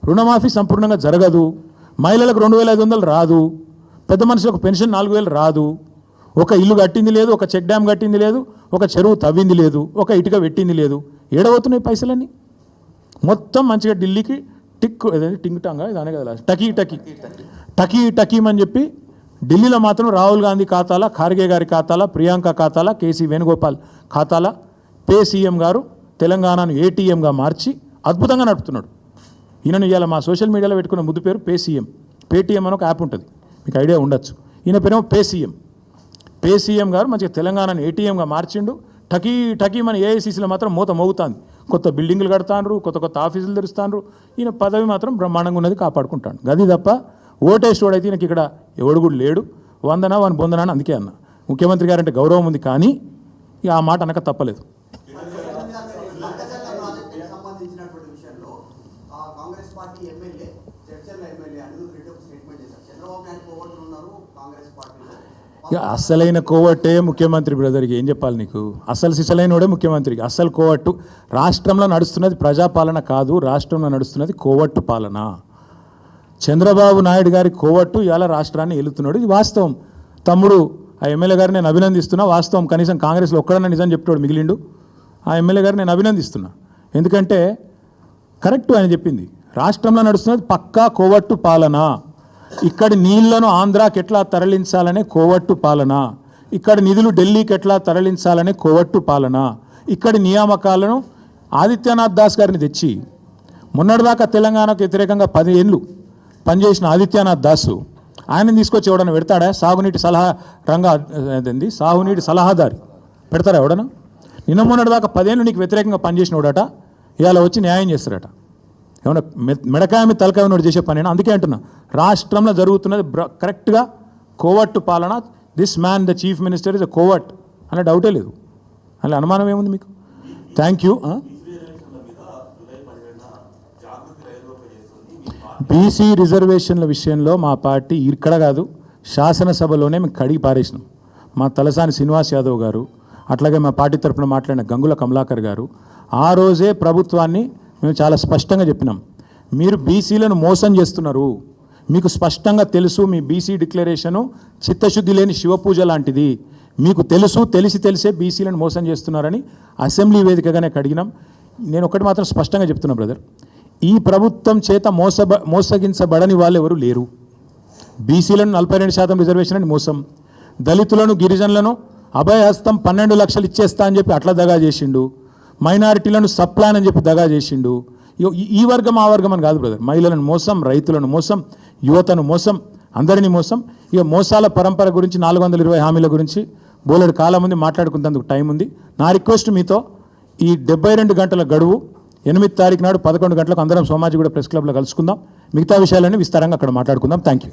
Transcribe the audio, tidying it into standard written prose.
రుణమాఫీ సంపూర్ణంగా జరగదు, మహిళలకు 2500 రాదు, పెద్ద మనుషులకు పెన్షన్ 4000 రాదు, ఒక ఇల్లు కట్టింది లేదు, ఒక చెక్ డ్యామ్ కట్టింది లేదు, ఒక చెరువు తవ్వింది లేదు, ఒక ఇటుక పెట్టింది లేదు. ఏడవుతున్నాయి పైసలన్నీ? మొత్తం మంచిగా ఢిల్లీకి టింగ్ టాంగా ఇదానే కదా టకీమని చెప్పి ఢిల్లీలో మాత్రం రాహుల్ గాంధీ ఖాతాల, ఖార్గే గారి ఖాతాల, ప్రియాంక ఖాతాల, కేసీ వేణుగోపాల్ ఖాతాల పే సీఎం గారు తెలంగాణను ఏటీఎంగా మార్చి అద్భుతంగా నడుపుతున్నాడు. ఈయనను ఇవాళ మా సోషల్ మీడియాలో పెట్టుకున్న ముద్దు పేరు పే సీఎం. పేటీఎం అని ఒక యాప్ ఉంటుంది, మీకు ఐడియా ఉండొచ్చు. ఈయన పేరేమో పే సీఎం గారు మంచిగా తెలంగాణను ఏటీఎంగా మార్చిండు. టకీ మన ఏఐసీసీలో మాత్రం మూత మోగుతాంది. కొత్త బిల్డింగులు కడతాండ్రు, కొత్త ఆఫీసులు తెరుస్తాండ్రు. ఈయన పదవి మాత్రం బ్రహ్మాండంగా ఉన్నది, కాపాడుకుంటాడు. గది తప్ప ఓటేసేవాడైతే ఈయనకి ఇక్కడ ఎవడు కూడా లేడు. వందనా వాని బొందనా అని అందుకే అన్న. ముఖ్యమంత్రి గారంటే గౌరవం ఉంది, కానీ ఇక ఆ మాట అనక తప్పలేదు. ఇక అస్సలైన కోవట్టే ముఖ్యమంత్రి బ్రదర్కి ఏం చెప్పాలి నీకు? అసలు సిసలైనోడే ముఖ్యమంత్రికి. అసలు కోవట్టు రాష్ట్రంలో నడుస్తున్నది ప్రజాపాలన కాదు, రాష్ట్రంలో నడుస్తున్నది కోవట్టు పాలన. చంద్రబాబు నాయుడు గారి కోవట్టు ఇవాళ రాష్ట్రాన్ని ఏలుతున్నాడు. ఇది వాస్తవం. తమ్ముడు ఆ ఎమ్మెల్యే గారిని నేను అభినందిస్తున్నా. వాస్తవం, కనీసం కాంగ్రెస్లో ఒక్కడన్నా నిజం చెప్పాడు మిగిలిండు. ఆ ఎమ్మెల్యే గారిని నేను అభినందిస్తున్నా, ఎందుకంటే కరెక్ట్ ఆయన చెప్పింది. రాష్ట్రంలో నడుస్తున్నది పక్కా కోవట్టు పాలన. ఇక్కడి నీళ్లను ఆంధ్రాకి ఎట్లా తరలించాలనే కోవట్టు పాలన, ఇక్కడి నిధులు ఢిల్లీకి ఎట్లా తరలించాలనే కోవట్టు పాలన, ఇక్కడి నియామకాలను ఆదిత్యనాథ్ దాస్ గారిని తెచ్చి మొన్నటిదాకా తెలంగాణకు వ్యతిరేకంగా 10 ఏళ్ళు పనిచేసిన ఆదిత్యనాథ్ దాసు ఆయనని తీసుకొచ్చి ఎవడన్నా పెడతాడా? సాగునీటి సలహాదారి పెడతారా ఎవడన్నా? నిన్న మొన్నటిదాకా 10 ఏళ్ళు నీకు వ్యతిరేకంగా పనిచేసిన వాడట ఇవాళ వచ్చి న్యాయం చేస్తారట. ఏమన్నా మెడకాయ మీద తలకాయ ఉన్నోడు చేసే పని. అందుకే అంటున్నా, రాష్ట్రంలో జరుగుతున్నది కరెక్ట్గా కోవట్టు పాలన. This man the chief minister is a coward అనే డౌటే లేదు, అలా అనుమానం ఏముంది మీకు? Thank you. బీసీ రిజర్వేషన్ల విషయంలో మా పార్టీ ఇక్కడ కాదు, శాసనసభలోనే మేము కడిగి పారేసినాం. మా తలసాని శ్రీనివాస్ యాదవ్ గారు, అట్లాగే మా పార్టీ తరఫున మాట్లాడిన గంగుల కమలాకర్ గారు ఆ రోజే ప్రభుత్వాన్ని మేము చాలా స్పష్టంగా చెప్పినాం, మీరు బీసీలను మోసం చేస్తున్నారు, మీకు స్పష్టంగా తెలుసు, మీ బీసీ డిక్లరేషను చిత్తశుద్ధి లేని శివపూజ లాంటిది, మీకు తెలిసే బీసీలను మోసం చేస్తున్నారని అసెంబ్లీ వేదికగానే కడిగినాం. నేను ఒకటి మాత్రం స్పష్టంగా చెప్తున్నా బ్రదర్, ఈ ప్రభుత్వం చేత మోసగించబడని వాళ్ళు ఎవరు లేరు. బీసీలను 42% రిజర్వేషన్ అని మోసం, దళితులను గిరిజనులను అభయహస్తం 12 లక్షలు ఇచ్చేస్తా అని చెప్పి అట్లా దగా చేసిండు, మైనారిటీలను సప్లాన్ అని చెప్పి దగా చేసిండు. ఈ వర్గం ఆ వర్గం అని కాదు బ్రదర్, మహిళలను మోసం, రైతులను మోసం, యువతను మోసం, అందరినీ మోసం. ఇక మోసాల పరంపర గురించి 420 హామీల గురించి బోలెడు కాలం ఉంది, మాట్లాడుకునేందుకు టైం ఉంది. నా రిక్వెస్ట్ మీతో, ఈ 72 గంటల గడువు 8 తారీఖు నాడు 11 గంటలకు అందరం సోమాజిగూడ ప్రెస్ క్లబ్లో కలుసుకుందాం. మిగతా విషయాలన్నీ విస్తారంగా అక్కడ మాట్లాడుకుందాం. Thank you.